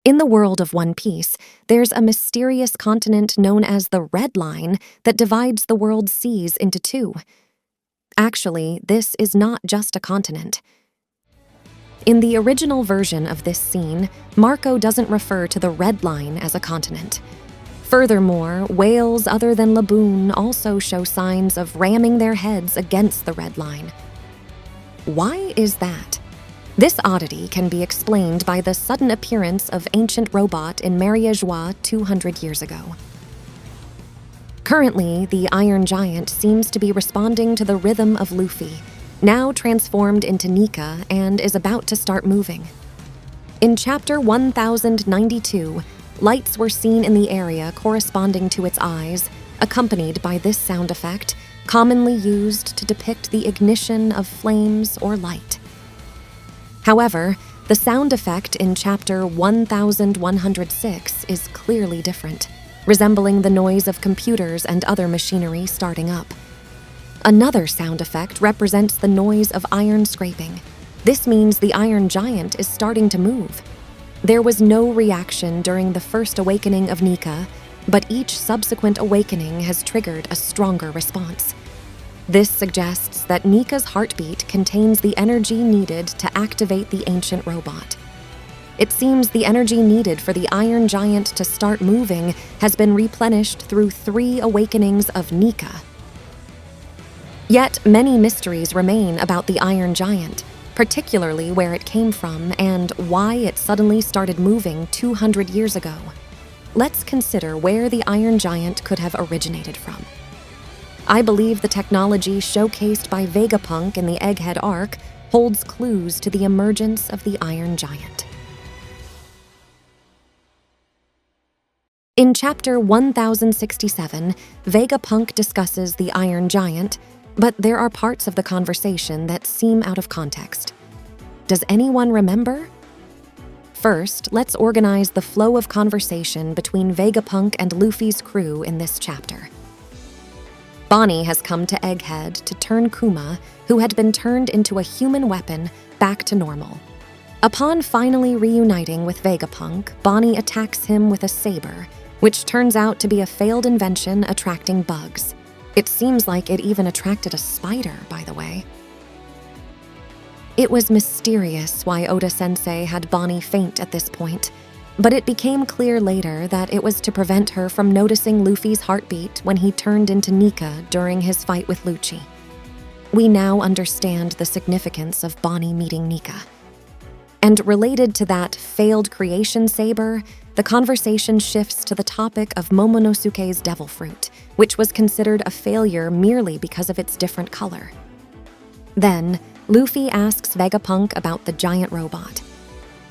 In the world of One Piece, there's a mysterious continent known as the Red Line that divides the world's seas into two. Actually, this is not just a continent. In the original version of this scene, Marco doesn't refer to the Red Line as a continent. Furthermore, whales other than Laboon also show signs of ramming their heads against the Red Line. Why is that? This oddity can be explained by the sudden appearance of ancient robot in Mariajois 200 years ago. Currently, the Iron Giant seems to be responding to the rhythm of Luffy, now transformed into Nika and is about to start moving. In chapter 1092, lights were seen in the area corresponding to its eyes, accompanied by this sound effect, commonly used to depict the ignition of flames or light. However, the sound effect in chapter 1106 is clearly different, resembling the noise of computers and other machinery starting up. Another sound effect represents the noise of iron scraping. This means the Iron Giant is starting to move. There was no reaction during the first awakening of Nika, but each subsequent awakening has triggered a stronger response. This suggests that Nika's heartbeat contains the energy needed to activate the ancient robot. It seems the energy needed for the Iron Giant to start moving has been replenished through 3 awakenings of Nika. Yet many mysteries remain about the Iron Giant, particularly where it came from and why it suddenly started moving 200 years ago. Let's consider where the Iron Giant could have originated from. I believe the technology showcased by Vegapunk in the Egghead arc holds clues to the emergence of the Iron Giant. In chapter 1067, Vegapunk discusses the Iron Giant, but there are parts of the conversation that seem out of context. Does anyone remember? First, let's organize the flow of conversation between Vegapunk and Luffy's crew in this chapter. Bonnie has come to Egghead to turn Kuma, who had been turned into a human weapon, back to normal. Upon finally reuniting with Vegapunk, Bonnie attacks him with a saber, which turns out to be a failed invention attracting bugs. It seems like it even attracted a spider, by the way. It was mysterious why Oda-sensei had Bonnie faint at this point, but it became clear later that it was to prevent her from noticing Luffy's heartbeat when he turned into Nika during his fight with Lucci. We now understand the significance of Bonnie meeting Nika. And related to that failed creation saber, the conversation shifts to the topic of Momonosuke's devil fruit, which was considered a failure merely because of its different color. Then, Luffy asks Vegapunk about the giant robot,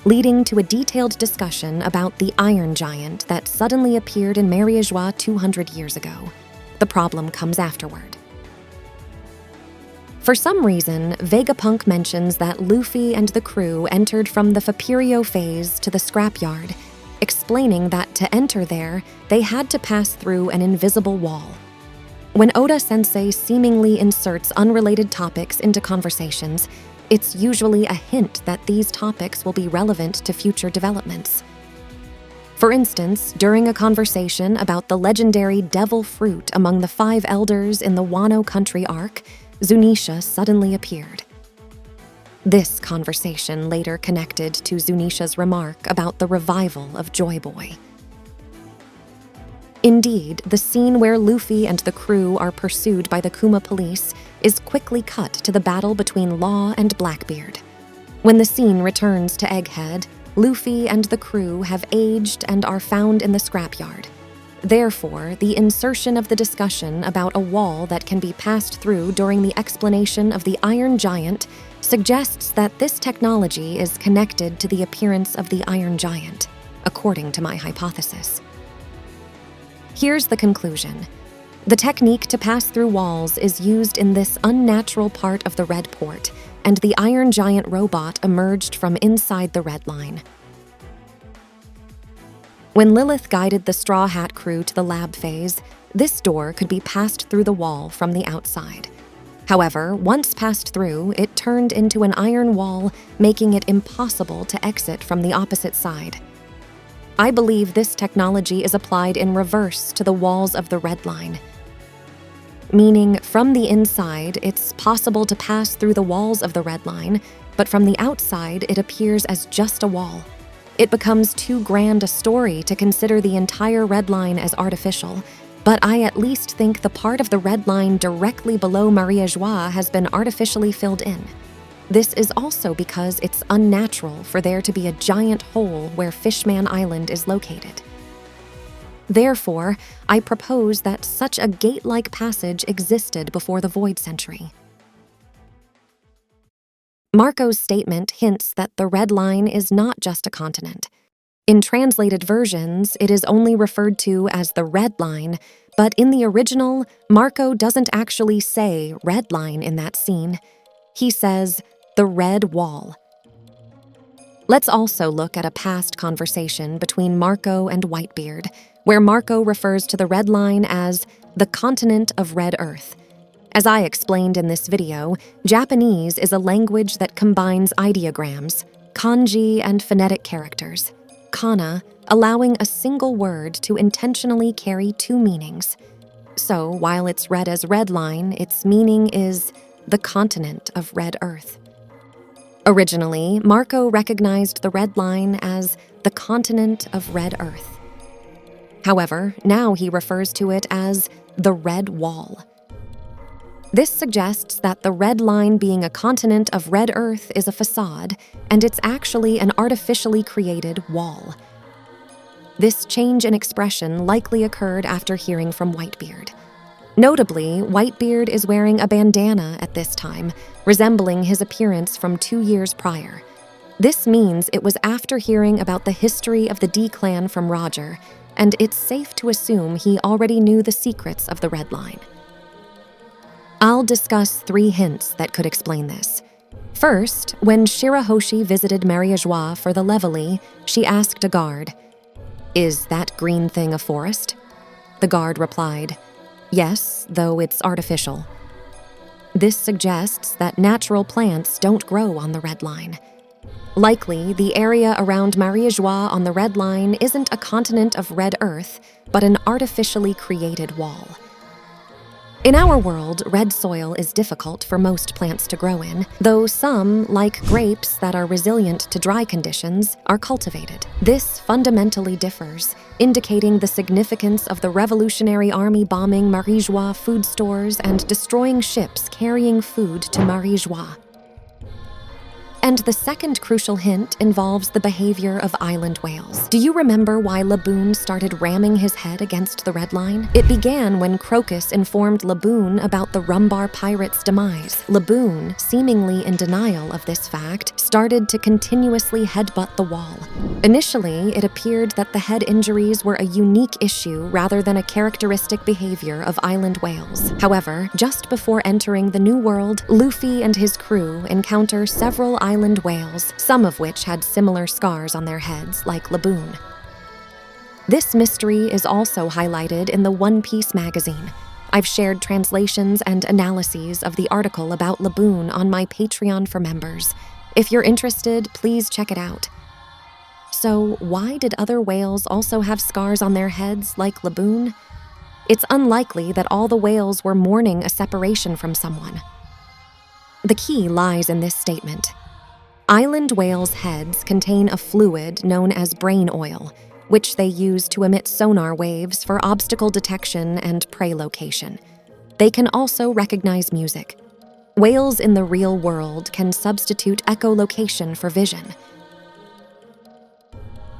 leading to a detailed discussion about the Iron Giant that suddenly appeared in Mariajois 200 years ago. The problem comes afterward. For some reason, Vegapunk mentions that Luffy and the crew entered from the Faperio phase to the scrapyard, explaining that to enter there, they had to pass through an invisible wall. When Oda-sensei seemingly inserts unrelated topics into conversations, it's usually a hint that these topics will be relevant to future developments. For instance, during a conversation about the legendary devil fruit among the 5 elders in the Wano Country arc, Zunisha suddenly appeared. This conversation later connected to Zunisha's remark about the revival of Joy Boy. Indeed, the scene where Luffy and the crew are pursued by the Kuma police is quickly cut to the battle between Law and Blackbeard. When the scene returns to Egghead, Luffy and the crew have aged and are found in the scrapyard. Therefore, the insertion of the discussion about a wall that can be passed through during the explanation of the Iron Giant suggests that this technology is connected to the appearance of the Iron Giant, according to my hypothesis. Here's the conclusion. The technique to pass through walls is used in this unnatural part of the Red Port, and the Iron Giant robot emerged from inside the Red Line. When Lilith guided the Straw Hat crew to the lab phase, this door could be passed through the wall from the outside. However, once passed through, it turned into an iron wall, making it impossible to exit from the opposite side. I believe this technology is applied in reverse to the walls of the red line. Meaning, from the inside, it's possible to pass through the walls of the red line, but from the outside, it appears as just a wall. It becomes too grand a story to consider the entire red line as artificial, but I at least think the part of the red line directly below Maria Joie has been artificially filled in. This is also because it's unnatural for there to be a giant hole where Fishman Island is located. Therefore, I propose that such a gate-like passage existed before the Void Century. Marco's statement hints that the red line is not just a continent. In translated versions, it is only referred to as the red line, but in the original, Marco doesn't actually say red line in that scene. He says, the red wall. Let's also look at a past conversation between Marco and Whitebeard, where Marco refers to the red line as the continent of red earth. As I explained in this video, Japanese is a language that combines ideograms, kanji, and phonetic characters, kana, allowing a single word to intentionally carry two meanings. So, while it's read as red line, its meaning is the continent of red earth. Originally, Marco recognized the red line as the continent of red earth. However, now he refers to it as the red wall. This suggests that the red line being a continent of red earth is a facade, and it's actually an artificially created wall. This change in expression likely occurred after hearing from Whitebeard. Notably, Whitebeard is wearing a bandana at this time, resembling his appearance from 2 years prior. This means it was after hearing about the history of the D-Clan from Roger, and it's safe to assume he already knew the secrets of the Red Line. I'll discuss 3 hints that could explain this. First, when Shirahoshi visited Maria Joie for the Leveille, she asked a guard, "Is that green thing a forest?" The guard replied, "Yes, though it's artificial." This suggests that natural plants don't grow on the Red Line. Likely, the area around Maria Joie on the Red Line isn't a continent of red earth, but an artificially created wall. In our world, red soil is difficult for most plants to grow in, though some, like grapes that are resilient to dry conditions, are cultivated. This fundamentally differs, indicating the significance of the Revolutionary Army bombing Marie Joie food stores and destroying ships carrying food to Marie Joie. And the second crucial hint involves the behavior of island whales. Do you remember why Laboon started ramming his head against the Red Line? It began when Crocus informed Laboon about the Rumbar pirates' demise. Laboon, seemingly in denial of this fact, started to continuously headbutt the wall. Initially, it appeared that the head injuries were a unique issue rather than a characteristic behavior of island whales. However, just before entering the New World, Luffy and his crew encounter several island whales, some of which had similar scars on their heads, like Laboon. This mystery is also highlighted in the One Piece magazine. I've shared translations and analyses of the article about Laboon on my Patreon for members. If you're interested, please check it out. So, why did other whales also have scars on their heads, like Laboon? It's unlikely that all the whales were mourning a separation from someone. The key lies in this statement. Island whales' heads contain a fluid known as brain oil, which they use to emit sonar waves for obstacle detection and prey location. They can also recognize music. Whales in the real world can substitute echolocation for vision.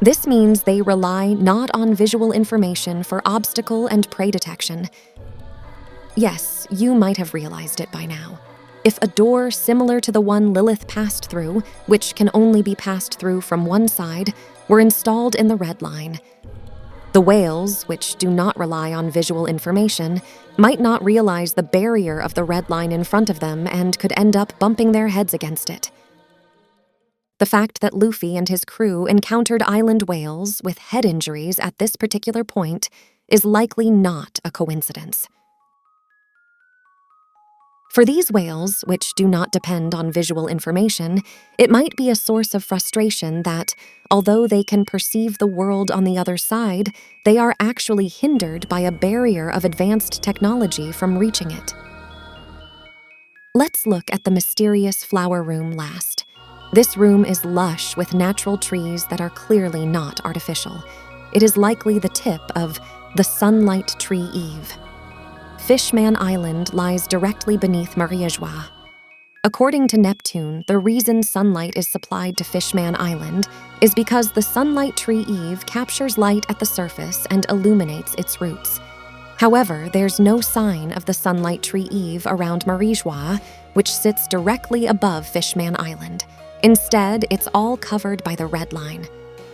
This means they rely not on visual information for obstacle and prey detection. Yes, you might have realized it by now. If a door similar to the one Lilith passed through, which can only be passed through from one side, were installed in the Red Line, the whales, which do not rely on visual information, might not realize the barrier of the Red Line in front of them and could end up bumping their heads against it. The fact that Luffy and his crew encountered island whales with head injuries at this particular point is likely not a coincidence. For these whales, which do not depend on visual information, it might be a source of frustration that, although they can perceive the world on the other side, they are actually hindered by a barrier of advanced technology from reaching it. Let's look at the mysterious flower room last. This room is lush with natural trees that are clearly not artificial. It is likely the tip of the Sunlight Tree Eve. Fishman Island lies directly beneath Maria Joie. According to Neptune, the reason sunlight is supplied to Fishman Island is because the Sunlight Tree Eve captures light at the surface and illuminates its roots. However, there's no sign of the Sunlight Tree Eve around Maria Joie, which sits directly above Fishman Island. Instead, it's all covered by the red line.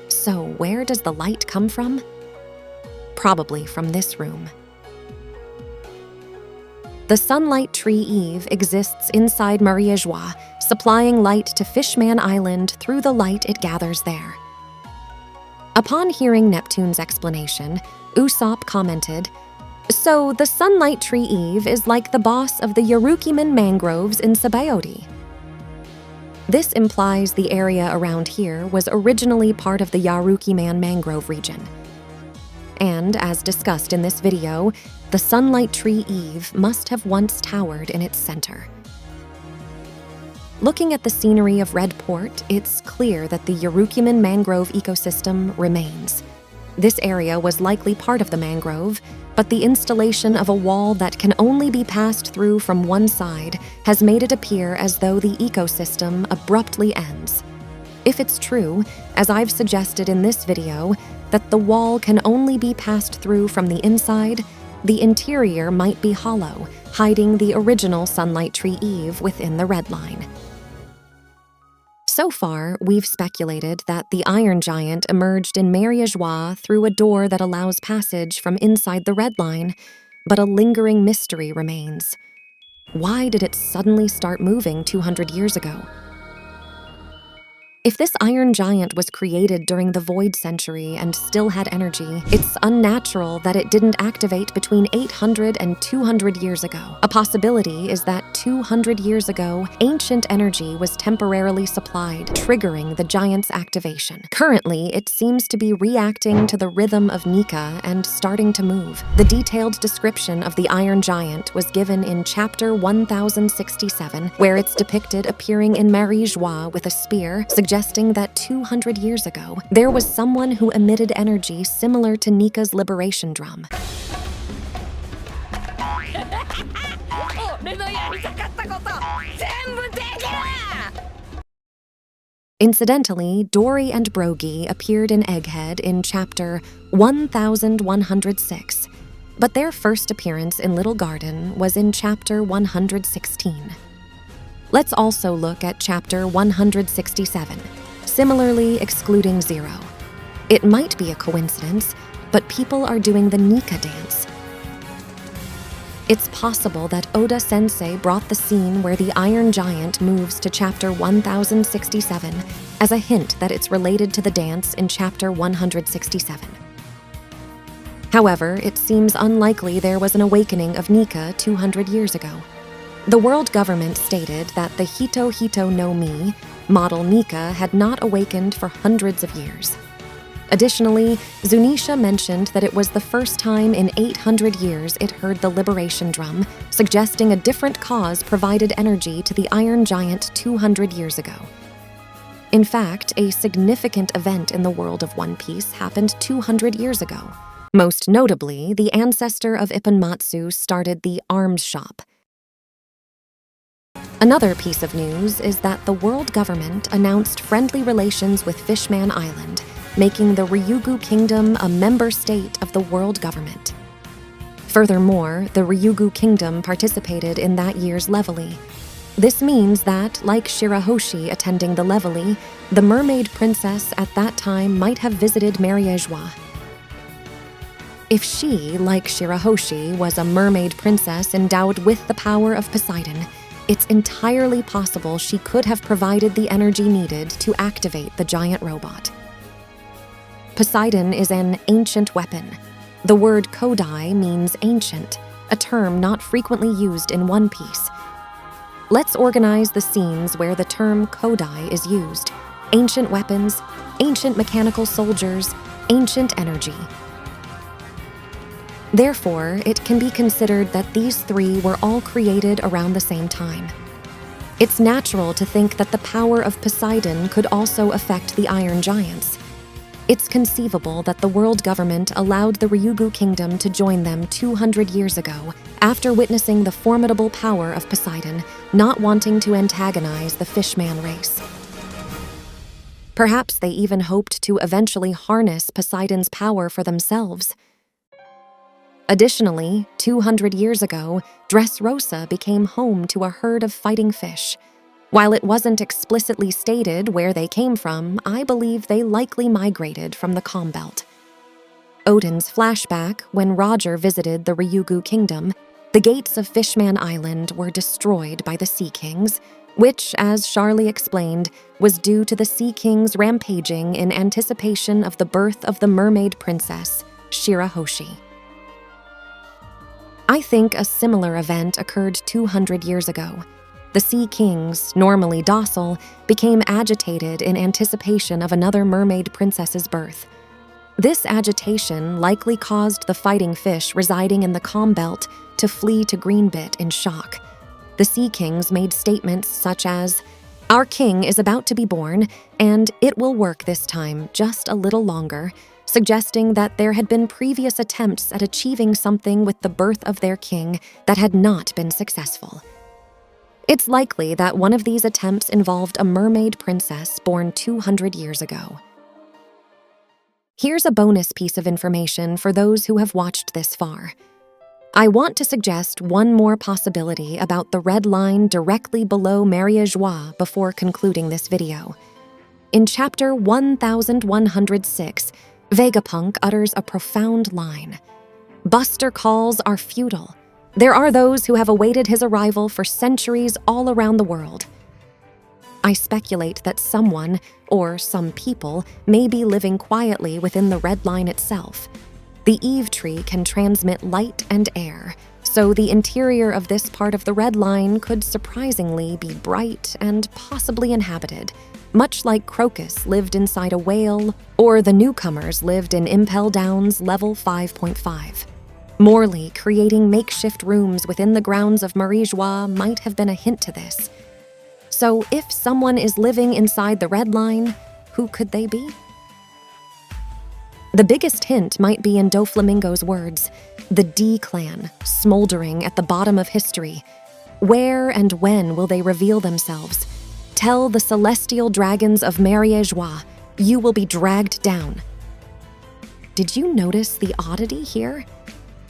So where does the light come from? Probably from this room. The Sunlight Tree Eve exists inside Maria Joie, supplying light to Fishman Island through the light it gathers there. Upon hearing Neptune's explanation, Usopp commented, "So the Sunlight Tree Eve is like the boss of the Yarukiman mangroves in Sabaody." This implies the area around here was originally part of the Yarukiman mangrove region. And, as discussed in this video, the Sunlight Tree Eve must have once towered in its center. Looking at the scenery of Red Port, it's clear that the Yarukiman mangrove ecosystem remains. This area was likely part of the mangrove, but the installation of a wall that can only be passed through from one side has made it appear as though the ecosystem abruptly ends. If it's true, as I've suggested in this video, that the wall can only be passed through from the inside, the interior might be hollow, hiding the original Sunlight Tree Eve within the red line. So far, we've speculated that the Iron Giant emerged in Maria Joie through a door that allows passage from inside the red line, but a lingering mystery remains. Why did it suddenly start moving 200 years ago? If this Iron Giant was created during the Void Century and still had energy, it's unnatural that it didn't activate between 800 and 200 years ago. A possibility is that 200 years ago, ancient energy was temporarily supplied, triggering the Giant's activation. Currently, it seems to be reacting to the rhythm of Nika and starting to move. The detailed description of the Iron Giant was given in Chapter 1067, where it's depicted appearing in Maria Joie with a spear, suggesting that 200 years ago, there was someone who emitted energy similar to Nika's liberation drum. Incidentally, Dory and Brogy appeared in Egghead in Chapter 1106, but their first appearance in Little Garden was in Chapter 116. Let's also look at Chapter 167, similarly excluding Zero. It might be a coincidence, but people are doing the Nika dance. It's possible that Oda-sensei brought the scene where the Iron Giant moves to Chapter 1067 as a hint that it's related to the dance in Chapter 167. However, it seems unlikely there was an awakening of Nika 200 years ago. The world government stated that the Hito Hito no Mi, model Nika, had not awakened for hundreds of years. Additionally, Zunisha mentioned that it was the first time in 800 years it heard the liberation drum, suggesting a different cause provided energy to the Iron Giant 200 years ago. In fact, a significant event in the world of One Piece happened 200 years ago. Most notably, the ancestor of Ipponmatsu started the arms shop. Another piece of news is that the world government announced friendly relations with Fishman Island, making the Ryugu Kingdom a member state of the world government. Furthermore, the Ryugu Kingdom participated in that year's Leveille. This means that, like Shirahoshi attending the Leveille, the mermaid princess at that time might have visited Maria Joie. If she, like Shirahoshi, was a mermaid princess endowed with the power of Poseidon, it's entirely possible she could have provided the energy needed to activate the giant robot. Poseidon is an ancient weapon. The word Kodai means ancient, a term not frequently used in One Piece. Let's organize the scenes where the term Kodai is used: ancient weapons, ancient mechanical soldiers, ancient energy. Therefore, it can be considered that these three were all created around the same time. It's natural to think that the power of Poseidon could also affect the Iron Giants. It's conceivable that the world government allowed the Ryugu Kingdom to join them 200 years ago, after witnessing the formidable power of Poseidon, not wanting to antagonize the Fishman race. Perhaps they even hoped to eventually harness Poseidon's power for themselves. Additionally, 200 years ago, Dressrosa became home to a herd of fighting fish. While it wasn't explicitly stated where they came from, I believe they likely migrated from the Calm Belt. Odin's flashback, when Roger visited the Ryugu Kingdom, the gates of Fishman Island were destroyed by the Sea Kings, which, as Charlie explained, was due to the Sea Kings rampaging in anticipation of the birth of the mermaid princess, Shirahoshi. I think a similar event occurred 200 years ago. The Sea Kings, normally docile, became agitated in anticipation of another mermaid princess's birth. This agitation likely caused the fighting fish residing in the Calm Belt to flee to Greenbit in shock. The Sea Kings made statements such as, "Our king is about to be born, and it will work this time, just a little longer," suggesting that there had been previous attempts at achieving something with the birth of their king that had not been successful. It's likely that one of these attempts involved a mermaid princess born 200 years ago. Here's a bonus piece of information for those who have watched this far. I want to suggest one more possibility about the red line directly below Maria Joie before concluding this video. In chapter 1106, Vegapunk utters a profound line. "Buster calls are futile. There are those who have awaited his arrival for centuries all around the world." I speculate that someone, or some people, may be living quietly within the red line itself. The Eve tree can transmit light and air, so the interior of this part of the red line could surprisingly be bright and possibly inhabited, much like Crocus lived inside a whale, or the newcomers lived in Impel Down's level 5.5. Morley creating makeshift rooms within the grounds of Marie Joie might have been a hint to this. So if someone is living inside the red line, who could they be? The biggest hint might be in Doflamingo's words, the D-Clan, smoldering at the bottom of history. Where and when will they reveal themselves? Tell the celestial dragons of Marie Joie, you will be dragged down. Did you notice the oddity here?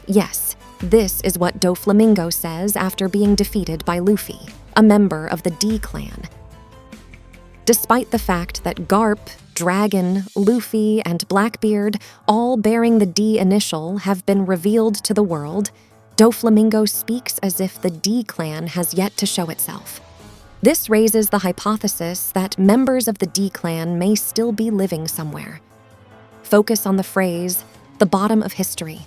Yes, this is what Doflamingo says after being defeated by Luffy, a member of the D-Clan. Despite the fact that Garp, Dragon, Luffy, and Blackbeard, all bearing the D initial, have been revealed to the world, Doflamingo speaks as if the D-Clan has yet to show itself. This raises the hypothesis that members of the D-Clan may still be living somewhere. Focus on the phrase, the bottom of history.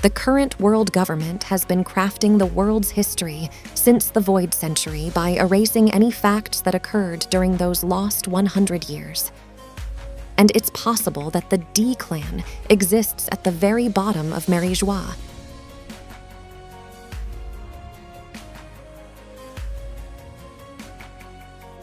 The current world government has been crafting the world's history since the Void Century by erasing any facts that occurred during those lost 100 years. And it's possible that the D-Clan exists at the very bottom of Marie Joie,